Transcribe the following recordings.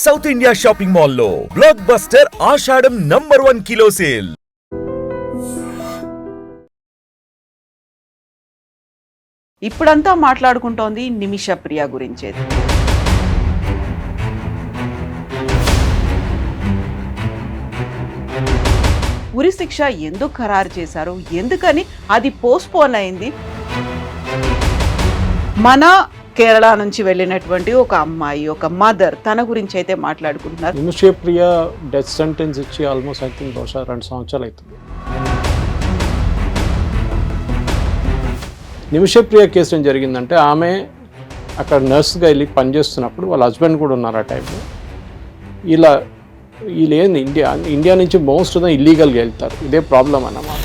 South India shopping మాల్లో block buster ఆషాఢం #1 kilo sale. ఇప్పుడంతా మాట్లాడుకుంటోంది నిమిష ప్రియ గురించే. ఉరి శిక్ష ఎందుకు ఖరారు చేశారు, ఎందుకని అది పోస్ట్పోన్ అయింది? మన కేరళ నుంచి వెళ్ళినటువంటి ఒక అమ్మాయి, ఒక మదర్, తన గురించి అయితే మాట్లాడుకుంటున్నారు. నిమిష ప్రియ డెత్ సెంటెన్స్ ఇచ్చి ఆల్మోస్ట్ ఐ థింక్ బహుశా 2 సంవత్సరాలు అవుతుంది. నిమిష ప్రియ కేసు ఏం జరిగిందంటే, ఆమె అక్కడ నర్స్గా వెళ్ళి పనిచేస్తున్నప్పుడు వాళ్ళ హస్బెండ్ కూడా ఉన్నారు ఆ టైంలో. వీళ్ళు ఏంది ఇండియా నుంచి మోస్ట్ ఇల్లీగల్గా వెళ్తారు. ఇదే ప్రాబ్లం అన్నమాట.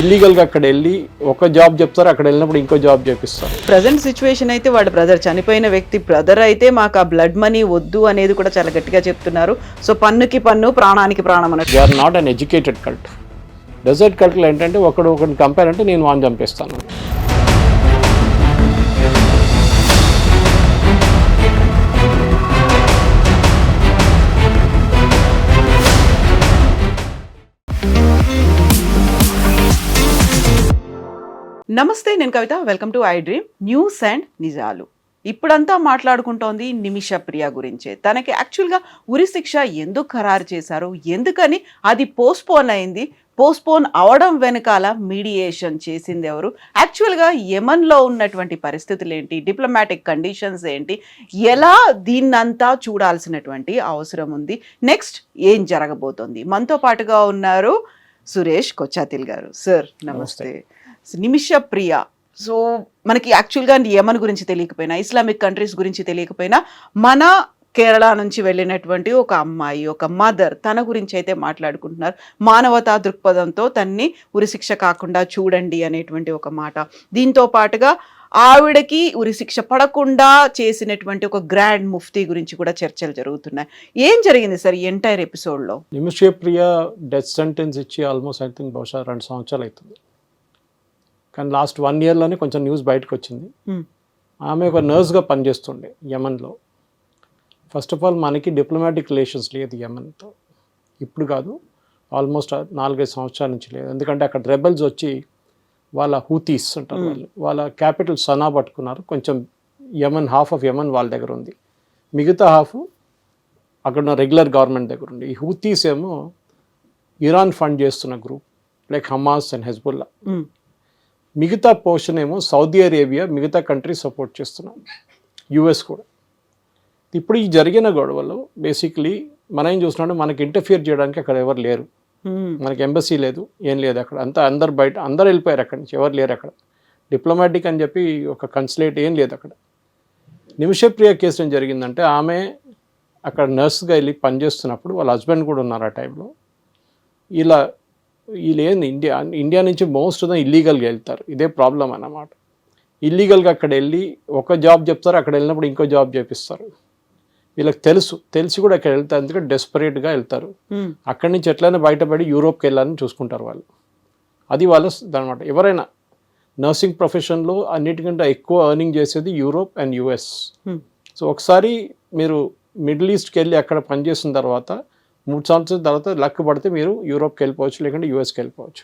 ఇల్లీగల్గా అక్కడ వెళ్ళి ఒక జాబ్ చెప్తారు, అక్కడ వెళ్ళినప్పుడు ఇంకో జాబ్ చేపిస్తారు. ప్రజెంట్ సిచ్యువేషన్ అయితే వాడు బ్రదర్, చనిపోయిన వ్యక్తి బ్రదర్ అయితే మాకు ఆ బ్లడ్ మనీ వద్దు అనేది కూడా చాలా గట్టిగా చెప్తున్నారు. సో పన్నుకి పన్ను, ప్రాణానికి ప్రాణం అన్నట్టు. They are not an educated cult. Desert కల్ట్లో ఏంటంటే ఒకరిని కంపేర్ అంటే నేను వాడిని చంపేస్తాను. నమస్తే, నేను Kavitha. Welcome to I dream news and నిజాలు. ఇప్పుడంతా మాట్లాడుకుంటోంది నిమిష ప్రియ గురించే. తనకి యాక్చువల్గా ఉరి శిక్ష ఎందుకు ఖరారు చేశారు, ఎందుకని అది పోస్ట్పోన్ అయింది, పోస్ట్పోన్ అవడం వెనకాల మీడియేషన్ చేసింది ఎవరు, యాక్చువల్గా యెమెన్లో ఉన్నటువంటి పరిస్థితులు ఏంటి, డిప్లొమాటిక్ కండిషన్స్ ఏంటి, ఎలా దీన్నంతా చూడాల్సినటువంటి అవసరం ఉంది, నెక్స్ట్ ఏం జరగబోతోంది. మనతో పాటుగా ఉన్నారు సురేష్ కొచ్చాతిల్ గారు. సార్ నమస్తే. నిమిష ప్రియ, సో మనకి యాక్చువల్గా యెమెన్ గురించి తెలియకపోయినా, ఇస్లామిక్ కంట్రీస్ గురించి తెలియకపోయినా, మన కేరళ నుంచి వెళ్ళినటువంటి ఒక అమ్మాయి, ఒక మదర్, తన గురించి అయితే మాట్లాడుకుంటున్నారు. మానవతా దృక్పథంతో తన్ని ఉరిశిక్ష కాకుండా చూడండి అనేటువంటి ఒక మాట. దీంతో పాటుగా ఆవిడకి ఉరిశిక్ష పడకుండా చేసినటువంటి ఒక గ్రాండ్ ముఫ్తీ గురించి కూడా చర్చలు జరుగుతున్నాయి. ఏం జరిగింది సార్ ఈ ఎంటైర్ ఎపిసోడ్లో? నిమిష ప్రియ డెత్ సెంటెన్స్ ఇచ్చి ఆల్మోస్ట్ ఐ థింక్ బహుశా 2 సంవత్సరాలు అవుతుంది. కానీ లాస్ట్ 1 ఇయర్లోనే కొంచెం న్యూస్ బయటకు వచ్చింది. ఆమె ఒక నర్స్గా పనిచేస్తుండే యెమెన్లో. ఫస్ట్ ఆఫ్ ఆల్ మనకి డిప్లొమాటిక్ రిలేషన్స్ లేదు యెమెన్తో. ఇప్పుడు కాదు, ఆల్మోస్ట్ 4-5 సంవత్సరాల నుంచి లేదు. ఎందుకంటే అక్కడ రెబెల్స్ వచ్చి వాళ్ళ హూతీస్ ఉంటారు, వాళ్ళ క్యాపిటల్ సనా పట్టుకున్నారు. కొంచెం యెమెన్, హాఫ్ ఆఫ్ యెమెన్ వాళ్ళ దగ్గర ఉంది, మిగతా హాఫ్ అక్కడ ఉన్న రెగ్యులర్ గవర్నమెంట్ దగ్గర ఉంది. ఈ హూతీస్ ఏమో ఇరాన్ ఫండ్ చేస్తున్న group, like Hamas and Hezbollah. మిగతా పోర్షన్ ఏమో సౌదీ అరేబియా, మిగతా కంట్రీ సపోర్ట్ చేస్తున్నాం, యుఎస్ కూడా. ఇప్పుడు ఈ జరిగిన గొడవలో బేసిక్లీ మనం ఏం చూస్తున్నాడు, మనకి ఇంటర్ఫియర్ చేయడానికి అక్కడ ఎవరు లేరు. మనకి ఎంబసీ లేదు, ఏం లేదు అక్కడ. అందరు బయట, అందరు వెళ్ళిపోయారు అక్కడి నుంచి, ఎవరు లేరు అక్కడ. డిప్లొమాటిక్ అని చెప్పి ఒక కన్సులేట్ ఏం లేదు అక్కడ. నిమిష ప్రియ కేసు ఏం జరిగిందంటే, ఆమె అక్కడ నర్స్గా వెళ్ళి పనిచేస్తున్నప్పుడు వాళ్ళ హస్బెండ్ కూడా ఉన్నారు ఆ టైంలో. వీళ్ళు ఏంది ఇండియా నుంచి మోస్ట్ ఇల్లీగల్గా వెళ్తారు. ఇదే ప్రాబ్లం అన్నమాట. ఇల్లీగల్గా అక్కడ వెళ్ళి ఒక జాబ్ చెప్తారు, అక్కడ వెళ్ళినప్పుడు ఇంకో జాబ్ చేపిస్తారు. వీళ్ళకి తెలిసి కూడా అక్కడ వెళ్తారు, ఎందుకంటే డెస్పరేట్గా వెళ్తారు. అక్కడి నుంచి ఎట్లయినా బయటపడి యూరోప్కి వెళ్ళాలని చూసుకుంటారు వాళ్ళు. అది వాళ్ళ అనమాట. ఎవరైనా నర్సింగ్ ప్రొఫెషన్లో అన్నిటికంటే ఎక్కువ ఎర్నింగ్ చేసేది యూరోప్ అండ్ యుఎస్. సో ఒకసారి మీరు మిడిల్ ఈస్ట్కి వెళ్ళి అక్కడ పనిచేసిన తర్వాత 3 సంవత్సరాల తర్వాత లక్ పడితే మీరు యూరోప్కి వెళ్ళిపోవచ్చు, లేకుంటే యూఎస్కి వెళ్ళిపోవచ్చు.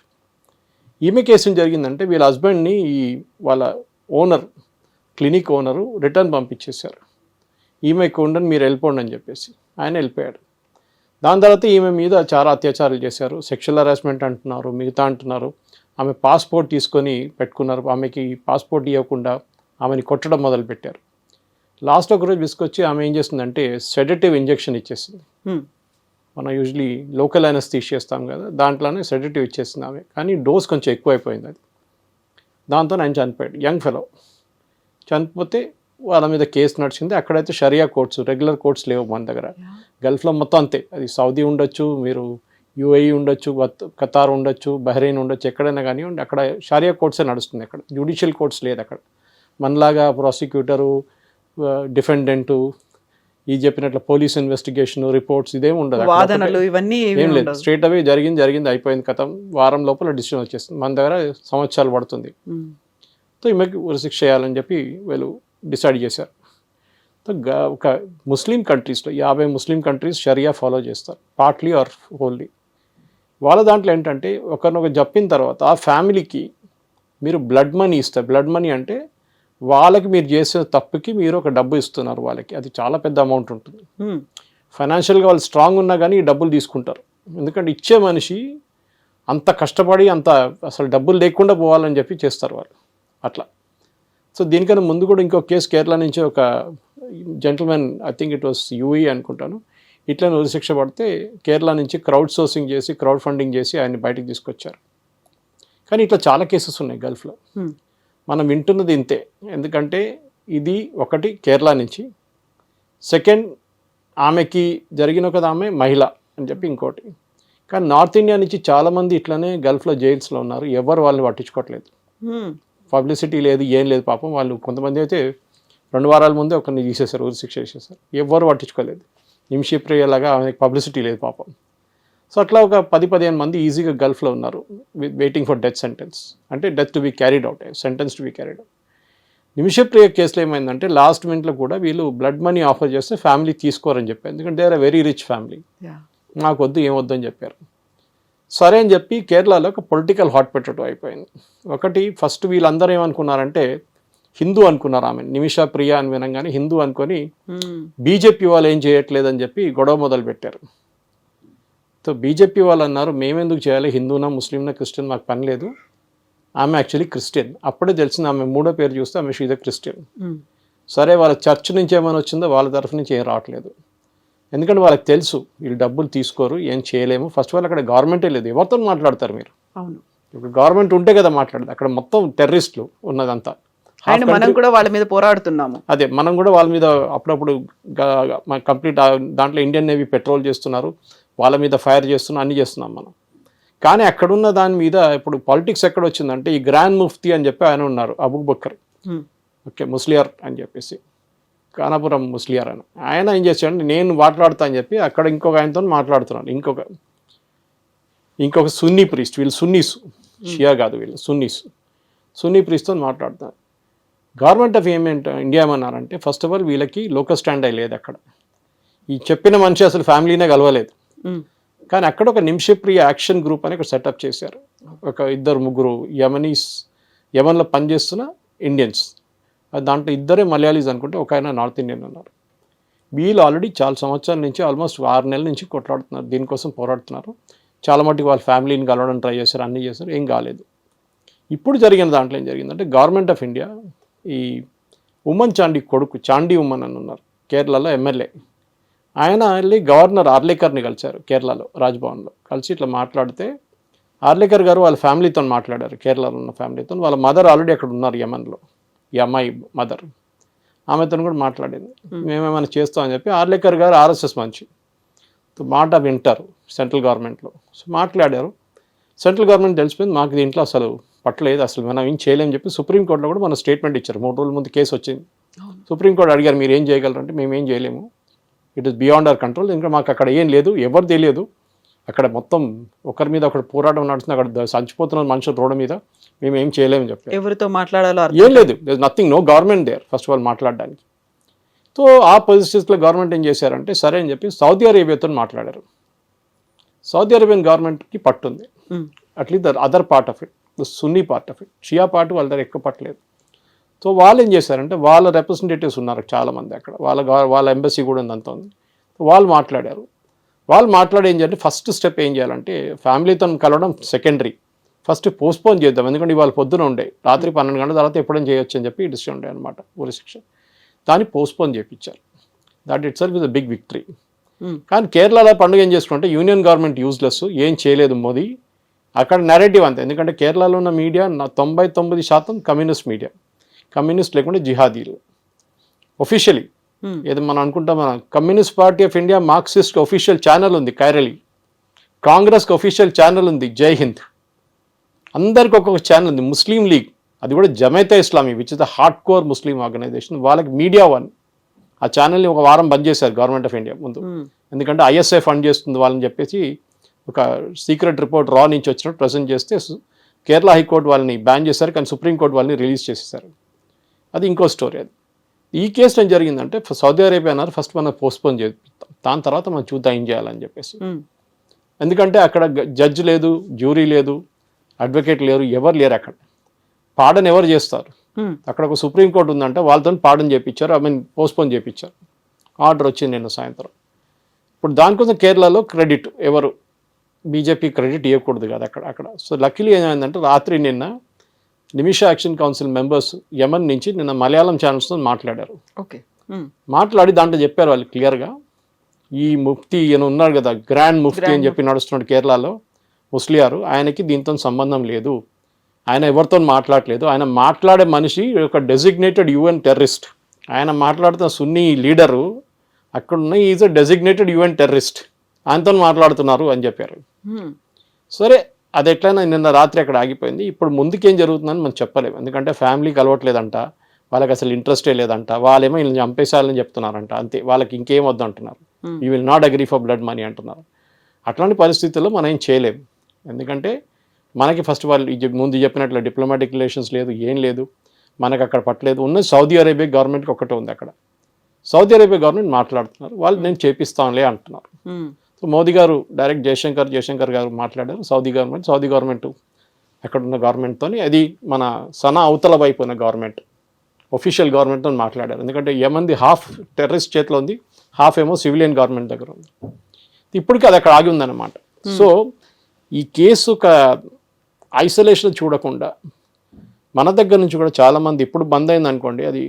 ఈమె కేసు ఏం జరిగిందంటే, వీళ్ళ హస్బెండ్ని వాళ్ళ ఓనర్, క్లినిక్ ఓనరు రిటర్న్ పంపించేశారు. ఈమె ఇక్కడ ఉండని, మీరు వెళ్ళిపోండి అని చెప్పేసి. ఆయన వెళ్ళిపోయాడు. దాని తర్వాత ఈమె మీద చాలా అత్యాచారాలు చేశారు, సెక్షువల్ హరాస్మెంట్ అంటున్నారు, మిగతా అంటున్నారు. ఆమె పాస్పోర్ట్ తీసుకొని పెట్టుకున్నారు, ఆమెకి పాస్పోర్ట్ ఇవ్వకుండా ఆమెని కొట్టడం మొదలుపెట్టారు. లాస్ట్ ఒకరోజు విసుకొచ్చి ఆమె ఏం చేసిందంటే సెడేటివ్ ఇంజెక్షన్ ఇచ్చేసింది. మనం యూజువలీ లోకల్ అనస్థీషియా చేస్తాం కదా, దాంట్లోనే సెడేటివ్ ఇచ్చేసింది ఆమె. కానీ డోస్ కొంచెం ఎక్కువైపోయింది అది. దాంతో ఆయన చనిపోయాడు, యంగ్ ఫెలో. చనిపోతే వాళ్ళ మీద కేసు నడిచింది. అక్కడైతే షరియా కోర్ట్స్, రెగ్యులర్ కోర్ట్స్ లేవు మన దగ్గర. గల్ఫ్లో మొత్తం అంతే. అది సౌదీ ఉండొచ్చు, మీరు యుఏఈ ఉండొచ్చు, ఖతార్ ఉండొచ్చు, బహ్రెయిన్ ఉండొచ్చు, ఎక్కడైనా కానివ్వండి, అక్కడ షరియా కోర్ట్సే నడుస్తుంది. అక్కడ జ్యుడిషియల్ కోర్ట్స్ లేదు అక్కడ. మనలాగా ప్రాసిక్యూటరు, డిఫెండెంటు, ఈ చెప్పినట్లు పోలీస్ ఇన్వెస్టిగేషన్ రిపోర్ట్స్ ఇదేమి ఉండదు, వాదనలు ఇవన్నీ ఏం లేదు. స్ట్రేట్ అవే జరిగింది అయిపోయింది, కథం. వారం లోపల డిసిషన్ వచ్చేస్తుంది. మన దగ్గర సంవత్సరాలు పడుతుంది. సో ఈమెకి ఉరిశిక్ష చేయాలని చెప్పి వీళ్ళు డిసైడ్ చేశారు. సో ఒక ముస్లిం కంట్రీస్లో 50 ముస్లిం కంట్రీస్ షరియా ఫాలో చేస్తారు, పార్ట్లీ ఆర్ హోల్లీ. వాళ్ళ దాంట్లో ఏంటంటే ఒకరినొక చెప్పిన తర్వాత ఆ ఫ్యామిలీకి మీరు బ్లడ్ మనీ ఇస్తారు. బ్లడ్ మనీ అంటే వాళ్ళకి మీరు చేసే తప్పుకి మీరు ఒక డబ్బు ఇస్తున్నారు వాళ్ళకి. అది చాలా పెద్ద అమౌంట్ ఉంటుంది. ఫైనాన్షియల్గా వాళ్ళు స్ట్రాంగ్ ఉన్నా కానీ ఈ డబ్బులు తీసుకుంటారు. ఎందుకంటే ఇచ్చే మనిషి అంత కష్టపడి అంత అసలు డబ్బులు లేకుండా పోవాలని చెప్పి చేస్తారు వాళ్ళు అట్లా. సో దీనికన్నా ముందు కూడా ఇంకో కేసు కేరళ నుంచి ఒక gentlemen, I think it was UAE అనుకుంటాను, ఇట్లా ఉరిశిక్ష పడితే కేరళ నుంచి క్రౌడ్ సోర్సింగ్ చేసి క్రౌడ్ ఫండింగ్ చేసి ఆయన్ని బయటకు తీసుకొచ్చారు. కానీ ఇట్లా చాలా కేసెస్ ఉన్నాయి గల్ఫ్లో. మనం వింటున్నది ఇంతే. ఎందుకంటే ఇది ఒకటి కేరళ నుంచి, సెకండ్ ఆమెకి జరిగిన ఒక ఆమె మహిళ అని చెప్పి ఇంకోటి. కానీ నార్త్ ఇండియా నుంచి చాలామంది ఇట్లనే గల్ఫ్లో జైల్స్లో ఉన్నారు. ఎవరు వాళ్ళని పట్టించుకోవట్లేదు. పబ్లిసిటీ లేదు, ఏం లేదు. పాపం వాళ్ళు కొంతమంది అయితే 2 వారాల ముందే ఒకరిని తీసేశారు, ఉరిశిక్ష చేసేసారు. ఎవరు పట్టించుకోలేదు. నిమిషప్రియలాగా ఆమెకు పబ్లిసిటీ లేదు పాపం. సో అట్లా ఒక 10-15 మంది ఈజీగా గల్ఫ్లో ఉన్నారు వెయిటింగ్ ఫర్ డెత్ సెంటెన్స్, అంటే death to be carried out, sentence to be carried out. Nimisha Priya కేసులో ఏమైందంటే లాస్ట్ మినిట్లో కూడా వీళ్ళు బ్లడ్ మనీ ఆఫర్ చేస్తే ఫ్యామిలీ తీసుకోరని చెప్పారు. ఎందుకంటే they are a very rich family, మాకు వద్దు, ఏమొద్దు అని చెప్పారు. సరే అని చెప్పి కేరళలో ఒక పొలిటికల్ హాట్ పొటాటో అయిపోయింది. ఒకటి ఫస్ట్ వీళ్ళందరూ ఏమనుకున్నారంటే హిందూ అనుకున్నారు ఆమె, నిమిషా ప్రియ అని వినంగానే హిందూ అనుకొని బీజేపీ వాళ్ళు ఏం చేయట్లేదని చెప్పి గొడవ మొదలు పెట్టారు. సో బీజేపీ వాళ్ళు అన్నారు మేమెందుకు చేయాలి, హిందూనా ముస్లింనా క్రిస్టియన్ మాకు పని లేదు, ఆమె యాక్చువల్లీ క్రిస్టియన్. అప్పుడే తెలిసింది ఆమె మూడో పేరు చూస్తే ఆమె షీజ్ ఎ క్రిస్టియన్. సరే వాళ్ళ చర్చ్ నుంచి ఏమైనా వచ్చిందో వాళ్ళ తరఫు నుంచి ఏం రావట్లేదు. ఎందుకంటే వాళ్ళకి తెలుసు వీళ్ళు డబ్బులు తీసుకోరు, ఏం చేయలేము. ఫస్ట్ ఆఫ్ ఆల్ అక్కడ గవర్నమెంటే లేదు, ఎవరితో మాట్లాడతారు మీరు? అవును, ఇప్పుడు గవర్నమెంట్ ఉంటే కదా మాట్లాడదు. అక్కడ మొత్తం టెర్రరిస్టులు ఉన్నదంతా. మనం కూడా వాళ్ళ మీద పోరాడుతున్నాము. అదే మనం కూడా వాళ్ళ మీద అప్పుడప్పుడు కంప్లీట్ దాంట్లో ఇండియన్ నేవీ పెట్రోల్ చేస్తున్నారు, వాళ్ళ మీద ఫైర్ చేస్తున్నాం, అన్ని చేస్తున్నాం మనం. కానీ అక్కడున్న దాని మీద ఇప్పుడు పాలిటిక్స్ ఎక్కడ వచ్చిందంటే ఈ గ్రాండ్ ముఫ్తీ అని చెప్పి ఆయన ఉన్నారు, అబూబకర్, ఓకే, ముస్లియార్ అని చెప్పేసి, కానాపురం ముస్లియార్ అని. ఆయన ఏం చేశాడు, నేను మాట్లాడతా అని చెప్పి అక్కడ ఇంకొక ఆయనతో మాట్లాడుతున్నాను. ఇంకొక సున్నీ ప్రీస్ట్, వీళ్ళు సున్నీస్, షియా కాదు వీళ్ళు సున్నీస్, సున్నీ ప్రీస్ట్తో మాట్లాడుతున్నారు. గవర్నమెంట్ ఆఫ్ ఇండియా ఏమన్నారంటే ఫస్ట్ ఆఫ్ ఆల్ వీళ్ళకి లోకల్ స్టాండ్ లేదు. అక్కడ ఈ చెప్పిన మనిషి అసలు ఫ్యామిలీనే కలవలేదు. కానీ అక్కడ ఒక నిమిషప్రియ యాక్షన్ గ్రూప్ అని ఇక్కడ సెటప్ చేశారు. ఒక 2-3 యమన్లో పనిచేస్తున్న ఇండియన్స్, దాంట్లో 2 మలయాళీస్ అనుకుంటే, ఒక ఆయన నార్త్ ఇండియన్ ఉన్నారు. వీళ్ళు ఆల్రెడీ చాలా సంవత్సరాల నుంచి ఆల్మోస్ట్ 6 నెలల నుంచి కొట్లాడుతున్నారు, దీనికోసం పోరాడుతున్నారు. చాలా మటుకు వాళ్ళ ఫ్యామిలీని కలవడం ట్రై చేశారు, అన్నీ చేశారు, ఏం కాలేదు. ఇప్పుడు జరిగిన దాంట్లో ఏం జరిగిందంటే గవర్నమెంట్ ఆఫ్ ఇండియా ఈ ఉమ్మన్ చాండీ కొడుకు, చాండీ ఉమ్మన్ అని ఉన్నారు, కేరళలో ఎమ్మెల్యే, ఆయన వెళ్ళి గవర్నర్ ఆర్లేకర్ని కలిశారు కేరళలో రాజ్భవన్లో. కలిసి ఇట్లా మాట్లాడితే ఆర్లేకర్ గారు వాళ్ళ ఫ్యామిలీతో మాట్లాడారు, కేరళలో ఉన్న ఫ్యామిలీతో. వాళ్ళ మదర్ ఆల్రెడీ అక్కడ ఉన్నారు యమన్లో, ఈ అమ్మాయి మదర్, ఆమెతో కూడా మాట్లాడింది. మేమేమైనా చేస్తామని చెప్పి. ఆర్లేకర్ గారు ఆర్ఎస్ఎస్ మంచి మాట వింటారు సెంట్రల్ గవర్నమెంట్లో. సో మాట్లాడారు. సెంట్రల్ గవర్నమెంట్ తెలిసిపోయింది, మాకు దీంట్లో అసలు పట్టలేదు, అసలు మనం ఏం చేయలేమని చెప్పి సుప్రీంకోర్టులో కూడా మన స్టేట్మెంట్ ఇచ్చారు. 3 రోజుల ముందు కేసు వచ్చింది. సుప్రీంకోర్టు అడిగారు మీరు ఏం చేయగలరంటే మేమేం చేయలేము, it is beyond our control. ఇంకా మాకు అక్కడ ఏం లేదు, ఎవరు తెలియదు, అక్కడ మొత్తం ఒకరి మీద ఒకటి పోరాటం నడుస్తుంది, అక్కడ చచ్చిపోతున్న మనుషులు రోడ్డు మీద, మేము ఏం చేయలేమని చెప్పారు. ఎవరితో మాట్లాడాలో ఏం లేదు, nothing, no government there first of all మాట్లాడడానికి. సో ఆ పొజిషన్స్లో గవర్నమెంట్ ఏం చేశారంటే సరే అని చెప్పి సౌదీ అరేబియాతో మాట్లాడారు. సౌదీ అరేబియన్ గవర్నమెంట్కి పట్టుంది, at least the other part of it, the Sunni part of it, Shia part వాళ్ళ దగ్గర ఎక్కువ పట్టలేదు. సో వాళ్ళు ఏం చేశారంటే వాళ్ళ రిప్రజెంటేటివ్స్ ఉన్నారు చాలామంది అక్కడ, వాళ్ళ ఎంబసీ కూడా ఉందంత ఉంది. వాళ్ళు మాట్లాడారు. వాళ్ళు మాట్లాడి ఏం చేయాలంటే ఫస్ట్ స్టెప్ ఏం చేయాలంటే ఫ్యామిలీతో కలవడం సెకండరీ, ఫస్ట్ పోస్ట్పోన్ చేద్దాం. ఎందుకంటే ఇవాళ పొద్దున ఉండే, రాత్రి 12 గంటల తర్వాత ఎప్పుడైనా చేయొచ్చు అని చెప్పి డిసిషన్ ఉండే అనమాట, ఉరిశిక్ష. దాన్ని పోస్ట్పోన్ చేయించారు. That itself is a big victory. కానీ కేరళలో పండుగ ఏం చేసుకుంటే యూనియన్ గవర్నమెంట్ యూజ్లెస్, ఏం చేయలేదు మోదీ. అక్కడ నెరేటివ్ అంతే, ఎందుకంటే కేరళలో ఉన్న మీడియా 99% కమ్యూనిస్ట్ మీడియా, కమ్యూనిస్ట్ లేకుంటే జిహాదీలు. ఒఫిషియలీ ఏదో మనం అనుకుంటాం, మన communist party of India Marxist official channel ఉంది కైరళి, కాంగ్రెస్కి ఒఫిషియల్ ఛానల్ ఉంది జై హింద్, అందరికి ఒక్కొక్క ఛానల్ ఉంది. ముస్లిం లీగ్, అది కూడా Jamaat e Islami which is the hard core Muslim organisation, వాళ్ళకి మీడియా వన్. ఆ ఛానల్ని 1 వారం బంద్ చేశారు గవర్నమెంట్ ఆఫ్ ఇండియా ముందు, ఎందుకంటే ఐఎస్ఐ ఫండ్ చేస్తుంది వాళ్ళని చెప్పేసి ఒక సీక్రెట్ రిపోర్ట్ రా నుంచి వచ్చినట్టు ప్రజెంట్ చేస్తే కేరళ హైకోర్టు వాళ్ళని బ్యాన్ చేశారు, కానీ సుప్రీంకోర్టు వాళ్ళని రిలీజ్ చేసేసారు. అది ఇంకో స్టోరీ. అది ఈ కేసు ఏం జరిగిందంటే సౌదీ అరేబియా అన్నారు ఫస్ట్ మనం పోస్ట్పోన్ చేపిస్తాం, దాని తర్వాత మనం చూద్దాం ఏం చేయాలని చెప్పేసి. ఎందుకంటే అక్కడ జడ్జి లేదు, జ్యూరీ లేదు, అడ్వకేట్ లేరు, ఎవరు లేరు అక్కడ. పాడన్ ఎవరు చేస్తారు? అక్కడ ఒక సుప్రీంకోర్టు ఉందంటే వాళ్ళతో పాడన్ చేయించారు, పోస్ట్పోన్ చేయించారు. ఆర్డర్ వచ్చింది నిన్న సాయంత్రం. ఇప్పుడు దానికోసం కేరళలో క్రెడిట్ ఎవరు బీజేపీ క్రెడిట్ ఇవ్వకూడదు కదా అక్కడ. సో లక్కీలీ ఏమైందంటే రాత్రి నిన్న Nimisha action council members Yemen నుంచి నిన్న మలయాళం ఛానల్స్తో మాట్లాడారు. ఓకే, మాట్లాడి దాంట్లో చెప్పారు వాళ్ళు క్లియర్గా, ఈ ముఫ్తీ ఈయన ఉన్నాడు కదా, గ్రాండ్ ముఫ్తీ అని చెప్పి నడుస్తున్నాడు కేరళలో, ముస్లియారు, ఆయనకి దీంతో సంబంధం లేదు, ఆయన ఎవరితో మాట్లాడలేదు, ఆయన మాట్లాడే మనిషి ఒక డెసిగ్నేటెడ్ యుఎన్ టెర్రరిస్ట్, ఆయన మాట్లాడుతున్న సున్నీ లీడరు అక్కడున్న is a designated UN terrorist, ఆయనతో మాట్లాడుతున్నారు అని చెప్పారు. సరే అది ఎట్లయినా నిన్న రాత్రి అక్కడ ఆగిపోయింది. ఇప్పుడు ముందుకేం జరుగుతుందని మనం చెప్పలేము, ఎందుకంటే ఫ్యామిలీకి అలవట్లేదంట, వాళ్ళకి అసలు ఇంట్రెస్టే లేదంట, వాళ్ళేమో వీళ్ళని చంపేసాలని చెప్తున్నారంట, అంతే, వాళ్ళకి ఇంకేం వద్దు అంటున్నారు, you will not agree for blood money అంటున్నారు. అట్లాంటి పరిస్థితుల్లో మనం ఏం చేయలేము, ఎందుకంటే మనకి ఫస్ట్ వాళ్ళు ముందు చెప్పినట్లు డిప్లొమాటిక్ రిలేషన్స్ లేదు, ఏం లేదు, మనకు అక్కడ పట్టలేదు. ఉన్నది సౌదీ అరేబియా గవర్నమెంట్కి ఒకటే ఉంది అక్కడ. సౌదీ అరేబియా గవర్నమెంట్ మాట్లాడుతున్నారు, వాళ్ళు నేను చేపిస్తానులే అంటున్నారు. సో మోదీ గారు డైరెక్ట్ జయశంకర్ గారు మాట్లాడారు, సౌదీ గవర్నమెంట్ అక్కడ ఉన్న గవర్నమెంట్తో, అది మన సనా అవతల వైపు ఉన్న గవర్నమెంట్, ఒఫీషియల్ గవర్నమెంట్తో మాట్లాడారు. ఎందుకంటే యమన్ది హాఫ్ టెర్రరిస్ట్ చేతిలో ఉంది, హాఫ్ ఏమో సివిలియన్ గవర్నమెంట్ దగ్గర ఉంది. ఇప్పటికీ అది అక్కడ ఆగి ఉందన్నమాట. సో ఈ కేసు ఒక ఐసోలేషన్ చూడకుండా మన దగ్గర నుంచి కూడా చాలామంది ఇప్పుడు బంద్ అయింది అనుకోండి, అది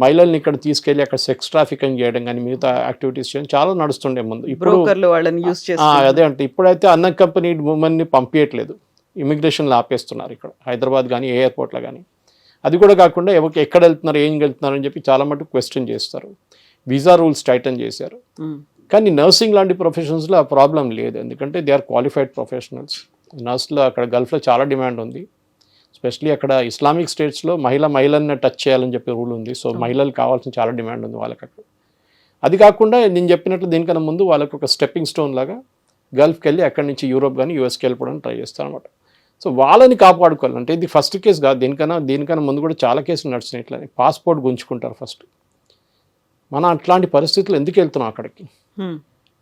మహిళల్ని ఇక్కడ తీసుకెళ్ళి అక్కడ సెక్స్ ట్రాఫికింగ్ చేయడం కానీ మిగతా యాక్టివిటీస్ చేయడం చాలా నడుస్తుండే ముందు. ఇప్పుడు అదే అంటే ఇప్పుడైతే అన్అకంపెనీడ్ ఉమెన్ని పంపించట్లేదు, ఇమిగ్రేషన్లో ఆపేస్తున్నారు ఇక్కడ హైదరాబాద్ కానీ ఎయిర్పోర్ట్లో కానీ. అది కూడా కాకుండా ఎవరికి ఎక్కడ వెళ్తున్నారు, ఏం వెళ్తున్నారు అని చెప్పి చాలా మటుకు క్వశ్చన్ చేస్తారు. వీసా రూల్స్ టైటన్ చేశారు. కానీ నర్సింగ్ లాంటి ప్రొఫెషన్స్లో ఆ ప్రాబ్లం లేదు, ఎందుకంటే దే ఆర్ క్వాలిఫైడ్ ప్రొఫెషనల్స్. నర్స్లో అక్కడ గల్ఫ్లో చాలా డిమాండ్ ఉంది, ఎస్పెషలీ అక్కడ ఇస్లామిక్ స్టేట్స్లో మహిళని టచ్ చేయాలని చెప్పి రూల్ ఉంది. సో మహిళలు కావాల్సిన చాలా డిమాండ్ ఉంది వాళ్ళకి అక్కడ. అది కాకుండా నేను చెప్పినట్లు దీనికన్నా ముందు వాళ్ళకి ఒక స్టెప్పింగ్ స్టోన్ లాగా గల్ఫ్కి వెళ్ళి అక్కడి నుంచి యూరోప్ కానీ యూఎస్కి వెళ్ళిపోవడానికి ట్రై చేస్తారు అనమాట. సో వాళ్ళని కాపాడుకోవాలంటే ఇది ఫస్ట్ కేసు కాదు, దీనికన్నా ముందు కూడా చాలా కేసులు నడుస్తున్నాయి. ఇట్లా పాస్పోర్ట్ గుంజుకుంటారు ఫస్ట్. మనం అట్లాంటి పరిస్థితులు ఎందుకు వెళ్తున్నాం అక్కడికి?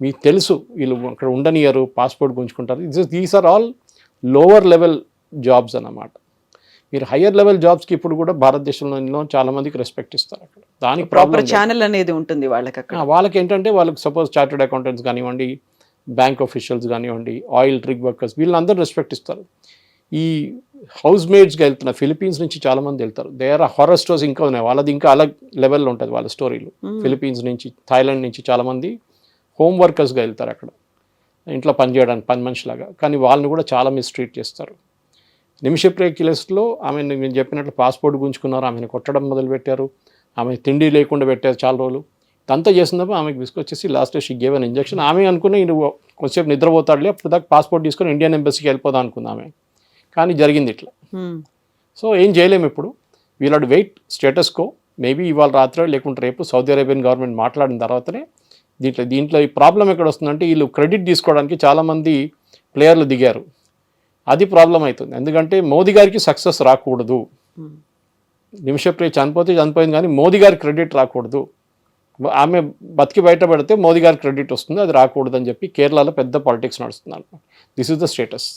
మీకు తెలుసు వీళ్ళు అక్కడ ఉండనియరు, పాస్పోర్ట్ గుంజుకుంటారు. These are all lower level jobs అన్నమాట. మీరు హయ్యర్ లెవెల్ జాబ్స్కి ఇప్పుడు కూడా భారతదేశంలో చాలా మందికి రెస్పెక్ట్ ఇస్తారు అక్కడ. దానికి ప్రాపర్ ఛానల్ అనేది ఉంటుంది వాళ్ళకి అక్కడ. వాళ్ళకి ఏంటంటే వాళ్ళకి సపోజ్ చార్టెడ్ అకౌంటెంట్స్ కానివ్వండి, బ్యాంక్ ఆఫీషియల్స్ కానివ్వండి, ఆయిల్ రిగ్ వర్కర్స్, వీళ్ళందరూ రెస్పెక్ట్ ఇస్తారు. ఈ హౌస్ మేడ్స్గా వెళ్తున్న ఫిలిపీన్స్ నుంచి చాలా మంది వెళ్తారు. దే ఆర్ హారర్ స్టోరీస్ ఇంకా ఉన్నాయి, వాళ్ళది ఇంకా అలగ్ లెవెల్లో ఉంటుంది వాళ్ళ స్టోరీలు. ఫిలిపీన్స్ నుంచి, థాయిలాండ్ నుంచి చాలా మంది హోమ్ వర్కర్స్గా వెళ్తారు అక్కడ, ఇంట్లో పని చేయడానికి, పని మనిషిలాగా. కానీ వాళ్ళని కూడా చాలా మిస్ట్రీట్ చేస్తారు. నిమిషప్రియ కేసులో ఆమె నేను చెప్పినట్లు పాస్పోర్ట్ గుంజుకున్నారు, ఆమెను కొట్టడం మొదలుపెట్టారు, ఆమె తిండి లేకుండా పెట్టారు చాలా రోజులు. ఇదంతా చేసినప్పుడు ఆమెకు విసుకొచ్చేసి last she gave an injection. ఆమె అనుకుని కొంచెంసేపు నిద్రపోతాడులే, అప్పుడు దాకా పాస్పోర్ట్ తీసుకొని ఇండియన్ ఎంబసీకి వెళ్ళిపోదాం అనుకుంది ఆమె. కానీ జరిగింది ఇట్లా. సో ఏం చేయలేము ఇప్పుడు. We'll have to wait status quo. Maybe ఇవాళ రాత్రి లేకుంటే రేపు సౌదీ అరేబియన్ గవర్నమెంట్ మాట్లాడిన తర్వాతనే దీంట్లో ఈ ప్రాబ్లం ఎక్కడ వస్తుందంటే వీళ్ళు క్రెడిట్ తీసుకోవడానికి చాలామంది ప్లేయర్లు దిగారు. అది ప్రాబ్లం అవుతుంది. ఎందుకంటే మోదీ గారికి సక్సెస్ రాకూడదు. నిమిషప్రియ చనిపోయింది కానీ మోదీ గారికి క్రెడిట్ రాకూడదు. ఆమె బతికి బయటపడితే మోదీ గారికి క్రెడిట్ వస్తుంది, అది రాకూడదు అని చెప్పి కేరళలో పెద్ద పాలిటిక్స్ నడుస్తుంది. This is the status.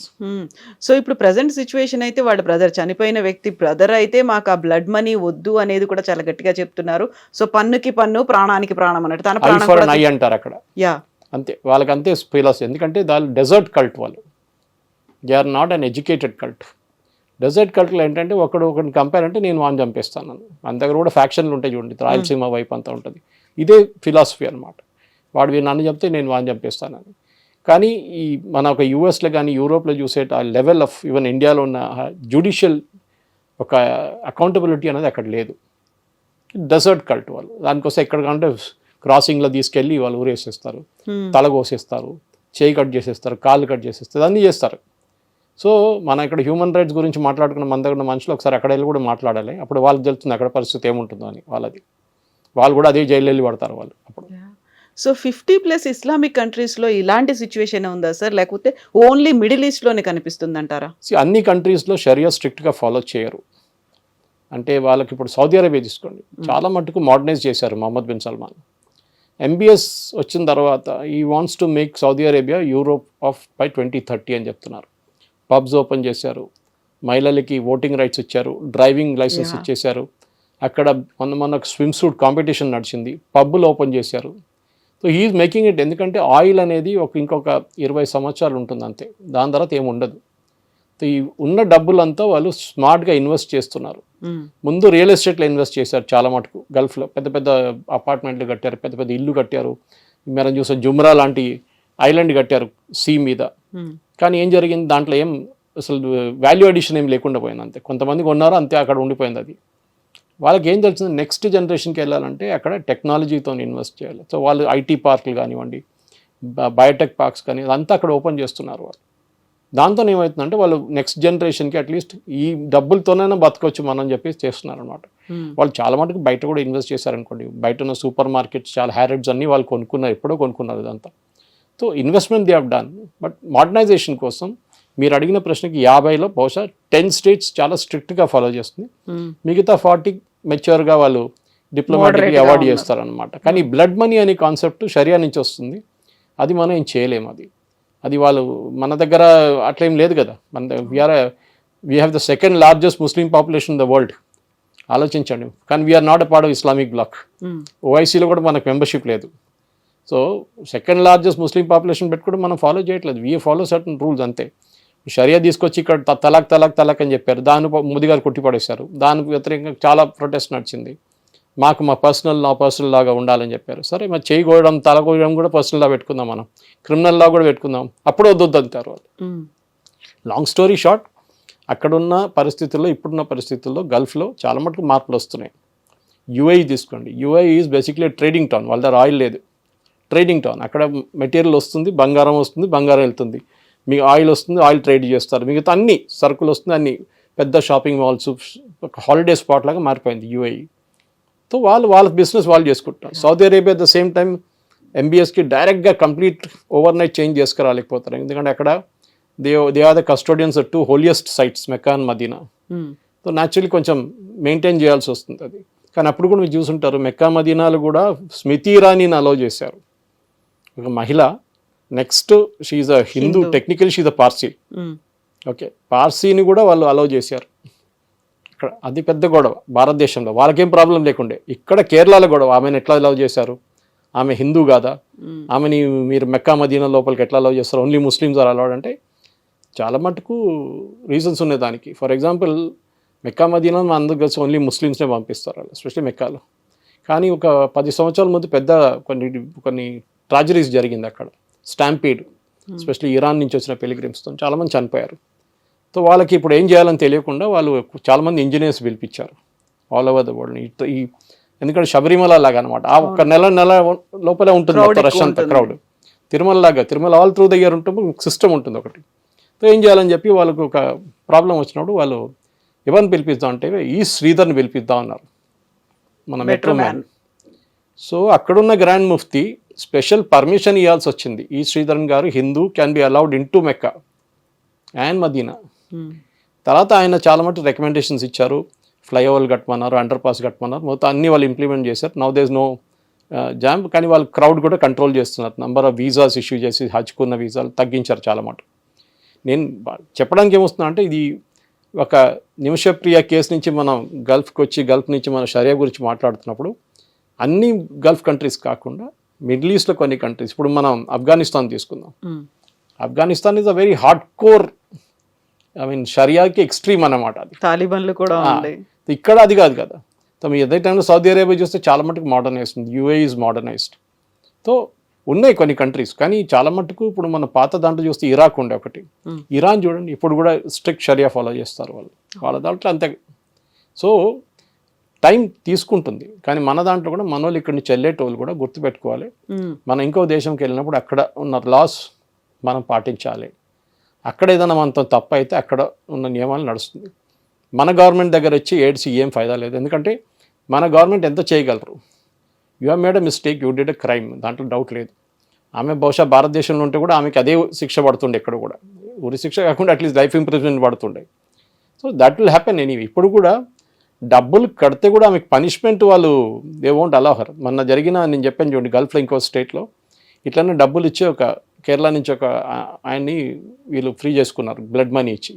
So ఇప్పుడు ప్రజెంట్ సిచ్యువేషన్ అయితే వాళ్ళ బ్రదర్, చనిపోయిన వ్యక్తి బ్రదర్ అయితే మాకు ఆ బ్లడ్ మనీ వద్దు అనేది కూడా చాలా గట్టిగా చెప్తున్నారు. సో పన్నుకి పన్ను, ప్రాణానికి ప్రాణం అన్నట్టు తన ప్రాణం అంటారు అక్కడ. యా అంతే, వాళ్ళకి అంతే ఫిలాసఫీ. ఎందుకంటే వాళ్ళు డెజర్ట్ కల్ట్, వాళ్ళు they are not an educated cult. Desert కల్ట్లో ఏంటంటే ఒకరిని కంపేర్ అంటే నేను వాడిని చంపేస్తాను. మన దగ్గర కూడా ఫ్యాక్షన్లు ఉంటాయి చూడండి, రాయలసీమ వైపు అంతా ఉంటుంది. ఇదే ఫిలాసఫీ అనమాట. వాడు నన్ను చెప్తే నేను వాడిని చంపేస్తానని. కానీ ఈ మన ఒక యూఎస్లో కానీ యూరోప్లో చూసే ఆ లెవెల్ ఆఫ్ ఈవెన్ ఇండియాలో ఉన్న జ్యుడిషియల్ ఒక అకౌంటబిలిటీ అనేది అక్కడ లేదు. డెజర్ట్ కల్ట్ వాళ్ళు. దానికోసం ఎక్కడికంటే క్రాసింగ్లో తీసుకెళ్ళి వాళ్ళు ఊరేసేస్తారు, తల కోసేస్తారు, చేయి కట్ చేసేస్తారు, కాళ్ళు కట్ చేసేస్తారు, అన్నీ చేస్తారు. సో మన ఇక్కడ హ్యూమన్ రైట్స్ గురించి మాట్లాడుకున్న మన దగ్గర ఉన్న మనుషులు ఒకసారి అక్కడ వెళ్ళి కూడా మాట్లాడాలి. అప్పుడు వాళ్ళకి తెలుస్తుంది అక్కడ పరిస్థితి ఏముంటుందో అని. వాళ్ళు కూడా అదే జైలు వెళ్ళి పడతారు వాళ్ళు అప్పుడు. సో 50+ ఇస్లామిక్ కంట్రీస్లో ఇలాంటి సిచ్యువేషన్ ఉందా సార్, లేకపోతే ఓన్లీ మిడిల్ ఈస్ట్లోనే కనిపిస్తుంది అంటారా? అన్ని కంట్రీస్లో షరియా స్ట్రిక్ట్గా ఫాలో చేయరు. అంటే వాళ్ళకి ఇప్పుడు సౌదీ అరేబియా తీసుకోండి, చాలా మటుకు మోడర్నైజ్ చేశారు మహమ్మద్ బిన్ సల్మాన్. MBS వచ్చిన తర్వాత ఈ wants to make Saudi Arabia Europe of by 2030 అని చెప్తున్నారు. పబ్స్ ఓపెన్ చేశారు, మహిళలకి ఓటింగ్ రైట్స్ ఇచ్చారు, డ్రైవింగ్ లైసెన్స్ ఇచ్చేశారు. అక్కడ మొన్న స్విమ్ సూట్ కాంపిటీషన్ నడిచింది, పబ్బులు ఓపెన్ చేశారు. So he's making it. ఎందుకంటే ఆయిల్ అనేది ఇంకొక 20 సంవత్సరాలు ఉంటుంది అంతే, దాని తర్వాత ఏమి ఉండదు. ఈ ఉన్న డబ్బులంతా వాళ్ళు స్మార్ట్గా ఇన్వెస్ట్ చేస్తున్నారు. ముందు రియల్ ఎస్టేట్లో ఇన్వెస్ట్ చేశారు చాలా మటుకు. గల్ఫ్లో పెద్ద పెద్ద అపార్ట్మెంట్లు కట్టారు, పెద్ద పెద్ద ఇల్లు కట్టారు. మనం చూసే జుమ్రా లాంటి ఐలాండ్ కట్టారు సీ మీద. కానీ ఏం జరిగింది, దాంట్లో ఏం అసలు వాల్యూ అడిషన్ ఏం లేకుండా పోయింది అంతే. కొంతమంది కొన్నారు అంతే, అక్కడ ఉండిపోయింది అది. వాళ్ళకి ఏం తెలిసింది, నెక్స్ట్ జనరేషన్కి వెళ్ళాలంటే అక్కడ టెక్నాలజీతో ఇన్వెస్ట్ చేయాలి. సో వాళ్ళు IT పార్కులు కానివ్వండి, బయోటెక్ పార్క్స్ కానీ అదంతా అక్కడ ఓపెన్ చేస్తున్నారు వాళ్ళు. దాంతో ఏమవుతుందంటే వాళ్ళు నెక్స్ట్ జనరేషన్కి అట్లీస్ట్ ఈ డబ్బులతోనైనా బతకొచ్చు మనం చెప్పేసి చేస్తున్నారు అనమాట. వాళ్ళు చాలా మటుకు బయట కూడా ఇన్వెస్ట్ చేశారనుకోండి. బయట ఉన్న సూపర్ మార్కెట్స్ చాలా హ్యారెడ్స్ అన్నీ వాళ్ళు కొనుక్కున్నారు, ఎప్పుడో కొనుక్కున్నారు ఇదంతా. So investment they have done. But modernisation కోసం మీరు అడిగిన ప్రశ్నకి 50లో బహుశా 10 స్టేట్స్ చాలా స్ట్రిక్ట్గా ఫాలో చేస్తుంది. మిగతా 40 మెచ్యూర్గా వాళ్ళు డిప్లొమాటిక్లీ అవాయిడ్ చేస్తారనమాట. కానీ బ్లడ్ మనీ అనే కాన్సెప్ట్ షరియా నుంచి వస్తుంది, అది మనం ఏం చేయలేము. అది వాళ్ళు మన దగ్గర అట్లేం లేదు కదా. మన we have the second largest Muslim population in the world. ఆలోచించండి. కానీ we are not a part of Islamic bloc. OICలో కూడా మనకు మెంబర్షిప్ లేదు. So second largest Muslim population పెట్టుకుంటే మనం ఫాలో చేయట్లేదు. వీ ఫాలో సర్టన్ రూల్స్ అంతే. షరియా తీసుకొచ్చి ఇక్కడ తలాక్ అని చెప్పారు, దాన్ని మోదీ గారు కొట్టిపడేశారు. దానికి వ్యతిరేకంగా చాలా ప్రొటెస్ట్ నడిచింది. మా పర్సనల్ లాగా ఉండాలని చెప్పారు. సరే మరి చేయి కోయడం, తల కోయడం కూడా పర్సనల్ లా పెట్టుకుందాం, మనం క్రిమినల్ లా కూడా పెట్టుకుందాం, అప్పుడు వద్దు అంటారు వాళ్ళు. లాంగ్ స్టోరీ షార్ట్, అక్కడున్న పరిస్థితుల్లో, ఇప్పుడున్న పరిస్థితుల్లో గల్ఫ్లో చాలా మటుకు మార్పులు వస్తున్నాయి. UAE తీసుకోండి, UAE is basically trading town. వాళ్ళ దగ్గర ఆయిల్ లేదు, ట్రేడింగ్ టౌన్. అక్కడ మెటీరియల్ వస్తుంది, బంగారం వస్తుంది, బంగారం వెళ్తుంది, మీకు ఆయిల్ వస్తుంది, ఆయిల్ ట్రేడ్ చేస్తారు, మిగతా అన్ని సరుకులు వస్తుంది, అన్ని పెద్ద షాపింగ్ మాల్స్, ఒక హాలిడే స్పాట్ లాగా మారిపోయింది UAE. సో వాళ్ళ బిజినెస్ వాళ్ళు చేసుకుంటారు. Saudi Arabia at the same time MBSకి డైరెక్ట్గా కంప్లీట్ ఓవర్ నైట్ చేంజ్ చేసుకురాలేకపోతారు. ఎందుకంటే అక్కడ they are the custodians of 2 holiest sites, Mecca and Medina. So naturally కొంచెం మెయింటైన్ చేయాల్సి వస్తుంది అది. కానీ అప్పుడు కూడా మీరు చూసుంటారు, మెక్కా మదీనాలు కూడా స్మృతి ఇరానీని అలౌ చేశారు, ఒక మహిళ. Next she's a Hindu, technical she's a Parsi. Okay, పార్సీని కూడా వాళ్ళు అలౌ చేశారు. ఇక్కడ అది పెద్ద గొడవ భారతదేశంలో, వాళ్ళకేం ప్రాబ్లం లేకుండే. ఇక్కడ కేరళలో గొడవ, ఆమెను ఎట్లా అలౌ చేశారు, ఆమె హిందూ కాదా, ఆమెని మీరు మెక్కా మదీనా లోపలికి ఎట్లా అలౌ చేస్తారు, ఓన్లీ ముస్లిమ్స్ ఆర్ అలౌడ్ అంటే చాలా మటుకు రీజన్స్ ఉన్నాయి దానికి. ఫర్ ఎగ్జాంపుల్ మెక్కా మదీనా మన అందరూ కలిసి ఓన్లీ ముస్లిమ్స్నే పంపిస్తారు వాళ్ళు, ఎస్పెషల్లీ మెక్కాలో. కానీ ఒక 10 సంవత్సరాల ముందు పెద్ద కొన్ని ట్రాజడీస్ జరిగింది అక్కడ, స్టాంపీడ్, ఎస్పెషల్లీ ఇరాన్ నుంచి వచ్చిన పిలిగ్రిమ్స్తో చాలామంది చనిపోయారు. సో వాళ్ళకి ఇప్పుడు ఏం చేయాలని తెలియకుండా వాళ్ళు చాలామంది ఇంజనీర్స్ పిలిపించారు ఆల్ ఓవర్ ద వరల్డ్. ఎందుకంటే శబరిమల లాగా అనమాట, ఆ ఒక నెల లోపలే ఉంటుంది రష్ అంతా, క్రౌడ్. తిరుమల లాగా, Tirumala all through the year ఉంటుంది, సిస్టమ్ ఉంటుంది ఒకటి. సో ఏం చేయాలని చెప్పి వాళ్ళకు ఒక ప్రాబ్లం వచ్చినప్పుడు వాళ్ళు ఎవరిని పిలిపిద్దాం అంటే ఈ శ్రీధర్ని పిలిపిద్దాం అన్నారు, మన మెట్రో మ్యాన్. సో అక్కడున్న గ్రాండ్ ముఫ్తీ స్పెషల్ పర్మిషన్ ఇవ్వాల్సి వచ్చింది, ఈ శ్రీధరన్ గారు Hindu can be allowed in to Mecca and Medina. తర్వాత ఆయన చాలా మటు రికమెండేషన్స్ ఇచ్చారు, ఫ్లైఓవర్లు కట్టమన్నారు, అండర్ పాస్ కట్టమన్నారు, మొత్తం అన్ని వాళ్ళు ఇంప్లిమెంట్ చేశారు. Now there is no jam. కానీ వాళ్ళు క్రౌడ్ కూడా కంట్రోల్ చేస్తున్నారు, నంబర్ ఆఫ్ వీసాస్ ఇష్యూ చేసి హజ్కున్న వీసాలు తగ్గించారు చాలా మటు. నేను చెప్పడానికి ఏమొస్తున్నా అంటే, ఇది ఒక నిమిషప్రియ కేసు నుంచి మనం గల్ఫ్కి వచ్చి గల్ఫ్ నుంచి మనం షరియా గురించి మాట్లాడుతున్నప్పుడు అన్ని గల్ఫ్ కంట్రీస్ కాకుండా మిడిల్ ఈస్ట్లో కొన్ని కంట్రీస్, ఇప్పుడు మనం ఆఫ్ఘనిస్తాన్ తీసుకుందాం. Afghanistan is a very hard core, I mean షరియాకి ఎక్స్ట్రీమ్ అన్నమాట. అది తాలిబాన్లు కూడా ఇక్కడ అది కాదు కదా. సో మీ అదే టైంలో సౌదీ అరేబియా చూస్తే చాలా మటుకు మోడర్నైజ్డ్ ఉంది, UAE ఈజ్ మోడర్నైజ్డ్. సో ఉన్నాయి కొన్ని కంట్రీస్, కానీ చాలా మటుకు ఇప్పుడు మన పాత దాంట్లో చూస్తే ఇరాక్ ఉండే ఒకటి, ఇరాన్ చూడండి ఇప్పుడు కూడా స్ట్రిక్ట్ షరియా ఫాలో చేస్తారు వాళ్ళ దాంట్లో అంతే. సో టైం తీసుకుంటుంది, కానీ మన దాంట్లో కూడా మన వాళ్ళు ఇక్కడి నుంచి వెళ్ళేటోళ్ళు కూడా గుర్తుపెట్టుకోవాలి, మనం ఇంకో దేశంకి వెళ్ళినప్పుడు అక్కడ ఉన్న లాస్ మనం పాటించాలి. అక్కడ ఏదైనా మనతో తప్పు అయితే అక్కడ ఉన్న నియమాలు నడుస్తుంది. మన గవర్నమెంట్ దగ్గర వచ్చి ఏడ్చి ఏం ఫైదా లేదు, ఎందుకంటే మన గవర్నమెంట్ ఎంత చేయగలరు. You have made a mistake, you did a crime, దాంట్లో డౌట్ లేదు. ఆమె బహుశా భారతదేశంలో ఉంటే కూడా ఆమెకి అదే శిక్ష పడుతుండే ఎక్కడ కూడా, ఉరి శిక్ష కాకుండా అట్లీస్ట్ లైఫ్ ఇంప్రిజన్మెంట్ పడుతుండే. So that will happen anyway. ఇప్పుడు కూడా డబ్బులు కడితే కూడా ఆమెకు పనిష్మెంట్ వాళ్ళు దే వోంట్ అలౌ హర్. మొన్న జరిగిన నేను చెప్పాను చూడండి, గల్ఫ్లో ఇంకో స్టేట్లో ఇట్లనే డబ్బులు ఇచ్చి ఒక కేరళ నుంచి ఒక ఆయన్ని వీళ్ళు ఫ్రీ చేసుకున్నారు బ్లడ్ మనీ ఇచ్చి,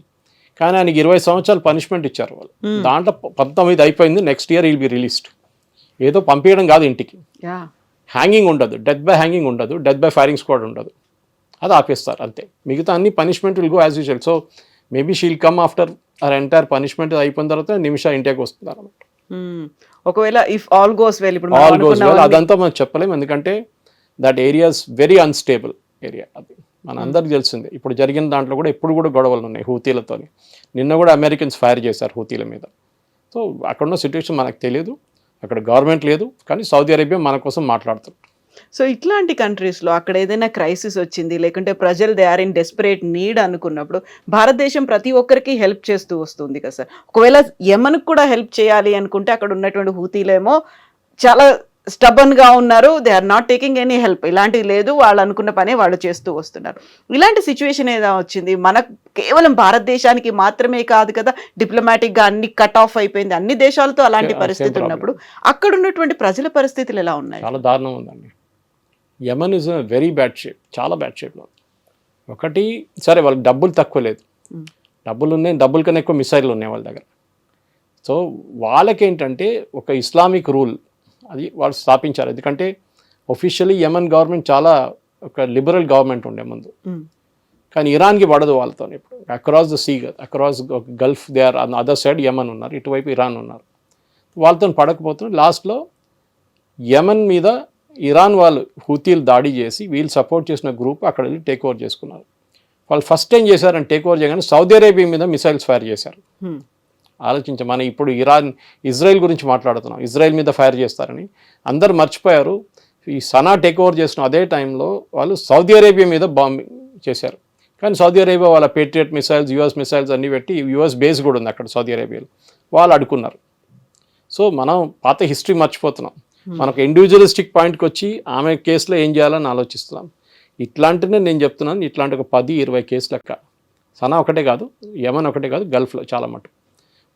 కానీ ఆయనకి 20 సంవత్సరాలు పనిష్మెంట్ ఇచ్చారు వాళ్ళు. దాంట్లో 19 అయిపోయింది, next year will be released. ఏదో పంపించడం కాదు ఇంటికి, హ్యాంగింగ్ ఉండదు, డెత్ బై హ్యాంగింగ్ ఉండదు, డెత్ బై ఫైరింగ్ స్క్వాడ్ ఉండదు, అది ఆపేస్తారు అంతే. మిగతా అన్ని punishment will go as usual. So maybe she'll come after our entire punishment అయిపోయిన తర్వాత నిమిష ఇండియాకి వస్తుంది అనమాట. ఒకవేళ ఇఫ్ ఆల్ గోస్ వెల్, ఇప్పుడు ఆల్ గోస్ వెల్ అదంతా మనం చెప్పలేము, ఎందుకంటే that area's very unstable area. అది మన అందరికి తెలిసిందే. ఇప్పుడు జరిగిన దాంట్లో కూడా ఎప్పుడు కూడా గొడవలు ఉన్నాయి హూతీలతో. నిన్న కూడా అమెరికన్స్ ఫైర్ చేశారు హూతీల మీద. సో అక్కడ ఉన్న సిచ్యువేషన్ మనకు తెలియదు, అక్కడ గవర్నమెంట్ లేదు, కానీ సౌదీ అరేబియా మన కోసం మాట్లాడుతుంది. సో ఇట్లాంటి కంట్రీస్లో అక్కడ ఏదైనా క్రైసిస్ వచ్చింది, లేకుంటే ప్రజలు they are in desperate need అనుకున్నప్పుడు భారతదేశం ప్రతి ఒక్కరికి హెల్ప్ చేస్తూ వస్తుంది కదా సార్. ఒకవేళ యెమెన్కి కూడా హెల్ప్ చేయాలి అనుకుంటే అక్కడ ఉన్నటువంటి హూతీలేమో చాలా స్టబన్గా ఉన్నారు, they are not taking any help, ఇలాంటివి లేదు, వాళ్ళు అనుకున్న పనే వాళ్ళు చేస్తూ వస్తున్నారు. ఇలాంటి సిచ్యువేషన్ ఏదో వచ్చింది మనకు, కేవలం భారతదేశానికి మాత్రమే కాదు కదా, డిప్లొమాటిక్గా అన్ని కట్ ఆఫ్ అయిపోయింది, అన్ని దేశాలతో అలాంటి పరిస్థితి ఉన్నప్పుడు అక్కడ ఉన్నటువంటి ప్రజల పరిస్థితులు ఎలా ఉన్నాయి? చాలా దారుణం ఉందండి. Yemen is very bad shape, చాలా బ్యాడ్ షేప్లో. ఒకటి సరే వాళ్ళకి డబ్బులు తక్కువ లేదు, డబ్బులు ఉన్నాయి, డబ్బుల కన్నా ఎక్కువ మిసైళ్ళు ఉన్నాయి వాళ్ళ దగ్గర. సో వాళ్ళకేంటంటే ఒక ఇస్లామిక్ రూల్ అది వాళ్ళు స్థాపించారు. ఎందుకంటే ఒఫిషియలీ యెమెన్ గవర్నమెంట్ చాలా ఒక లిబరల్ గవర్నమెంట్ ఉండే ముందు, కానీ ఇరాన్కి పడదు వాళ్ళతో. ఇప్పుడు across the sea, across Gulf they are on other side Yemen ఉన్నారు, ఇటువైపు ఇరాన్ ఉన్నారు, వాళ్ళతో పడకపోతున్నారు. లాస్ట్లో యెమెన్ మీద ఇరాన్ వాళ్ళు హూతీలు దాడి చేసి వీళ్ళు సపోర్ట్ చేసిన గ్రూప్ అక్కడ వెళ్ళి టేక్ ఓవర్ చేసుకున్నారు. వాళ్ళు ఫస్ట్ టైం చేశారని టేక్ ఓవర్ చేయగానే సౌదీ అరేబియా మీద మిసైల్స్ ఫైర్ చేశారు. ఆలోచించాం, మనం ఇప్పుడు ఇజ్రాయెల్ గురించి మాట్లాడుతున్నాం, ఇజ్రాయెల్ మీద ఫైర్ చేస్తారని అందరు మర్చిపోయారు. ఈ సనా టేక్ ఓవర్ చేసిన అదే టైంలో వాళ్ళు సౌదీ అరేబియా మీద బాంబింగ్ చేశారు. కానీ సౌదీ అరేబియా వాళ్ళ పేట్రియట్ మిసైల్స్, యుఎస్ మిసైల్స్ అన్నీ పెట్టి, యుఎస్ బేస్ కూడా ఉంది అక్కడ సౌదీ అరేబియాలో, వాళ్ళు అడుకున్నారు. సో మనం పాత హిస్టరీ మర్చిపోతున్నాం. మనకు ఇండివిజువలిస్టిక్ పాయింట్కి వచ్చి ఆమె కేసులో ఏం చేయాలని ఆలోచిస్తున్నాం. ఇట్లాంటినే నేను చెప్తున్నాను, ఇట్లాంటి ఒక 10-20 కేసులు లెక్క. సనా ఒకటే కాదు, యెమెన్ ఒకటే కాదు, గల్ఫ్లో చాలా మటుకు.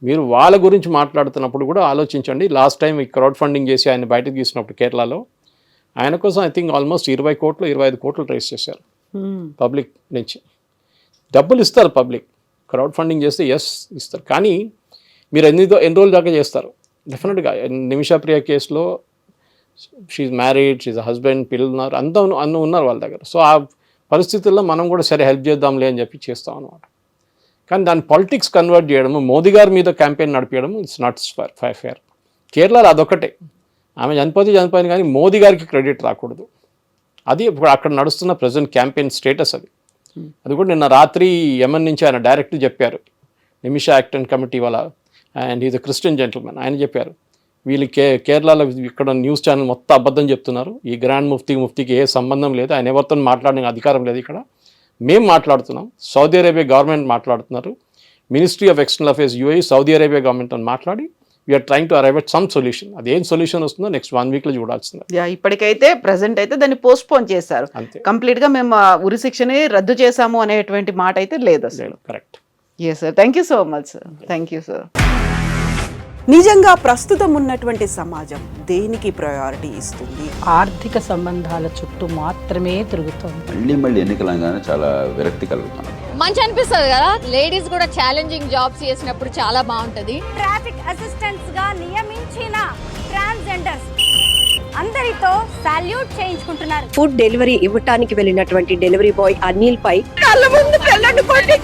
మీరు వాళ్ళ గురించి మాట్లాడుతున్నప్పుడు కూడా ఆలోచించండి. లాస్ట్ టైం ఈ క్రౌడ్ ఫండింగ్ చేసి ఆయన బయటకు తీసినప్పుడు కేరళలో ఆయన కోసం ఐ థింక్ ఆల్మోస్ట్ 20 కోట్లు 25 కోట్లు రైజ్ చేశారు పబ్లిక్ నుంచి. డబ్బులు ఇస్తారు పబ్లిక్, క్రౌడ్ ఫండింగ్ చేస్తే ఎస్ ఇస్తారు, కానీ మీరు ఎన్ని రోజుల దాకా చేస్తారు? డెఫినెట్గా నిమిష ప్రియ కేసులో షీఈ్ మ్యారీడ్, షీఈ్ హస్బెండ్, పిల్లలు ఉన్నారు, అన్నీ ఉన్నారు వాళ్ళ దగ్గర. సో ఆ పరిస్థితుల్లో మనం కూడా సరే హెల్ప్ చేద్దాంలే అని చెప్పి చేస్తాం అనమాట. కానీ దాన్ని పాలిటిక్స్ కన్వర్ట్ చేయడము, మోదీ గారి మీద క్యాంపెయిన్ నడిపించడం, ఇట్స్ నాట్ ఫేర్. కేరళలో అదొకటే, ఆమె చనిపోయింది కానీ మోదీ గారికి క్రెడిట్ రాకూడదు. అది ఇప్పుడు అక్కడ నడుస్తున్న ప్రజెంట్ క్యాంపెయిన్ స్టేటస్ అది. అది కూడా నిన్న రాత్రి యెమెన్ నుంచి ఆయన డైరెక్ట్ చెప్పారు, నిమిషా యాక్ట్ అండ్ కమిటీ వాళ్ళ, and is a Christian gentleman, ఆయన చెప్పారు వీళ్ళు కేరళలో ఇక్కడ న్యూస్ ఛానల్ మొత్తం అబద్ధం చెప్తున్నారు, ఈ గ్రాండ్ ముఫ్తీకి ఏ సంబంధం లేదు, ఆయన ఎవరితో మాట్లాడిన అధికారం లేదు, ఇక్కడ మేము మాట్లాడుతున్నాం, సౌదీ అరేబియా గవర్నమెంట్ మాట్లాడుతున్నారు, ministry of external affairs UAE Saudi Arabia గవర్నమెంట్తో మాట్లాడి we are trying to arrive at some solution. అదేం సొల్యూషన్ వస్తుందో నెక్స్ట్ 1 వీక్లో చూడాల్సింది. ఇప్పటికైతే ప్రెసెంట్ అయితే దాన్ని పోస్ట్పోన్ చేశారు, కంప్లీట్గా మేము ఉరి శిక్షని రద్దు చేశాము అనేటువంటి మాట అయితే లేదు అసలు. Correct. Yes sir, thank you so much sir. Thank you sir. నిజంగా ప్రస్తుతం ఉన్నటువంటి సమాజం దేనికి ప్రయారిటీ ఇస్తుంది? ఆర్థిక సంబంధాల చుట్టూ మాత్రమే తిరుగుతుంది. మళ్ళీ ఎన్నికలంగానే చాలా విరక్తి కలుగుతాను. మంచి అనిపిస్తుంది కదా, లేడీస్ కూడా ఛాలెంజింగ్ జాబ్స్ చేసినప్పుడు చాలా బాగుంటది. ట్రాఫిక్ అసిస్టెంట్స్ గా నియమించిన ట్రాన్స్జెండర్స్ అందరితో సాల్యూట్ చేయించుకుంటున్నారు. ఫుడ్ డెలివరీ ఇవ్వటానికి వెళ్ళినటువంటి డెలివరీ బాయ్ అనిల్ పై కళ్ళ ముందు పెళ్ళండి కొట్టి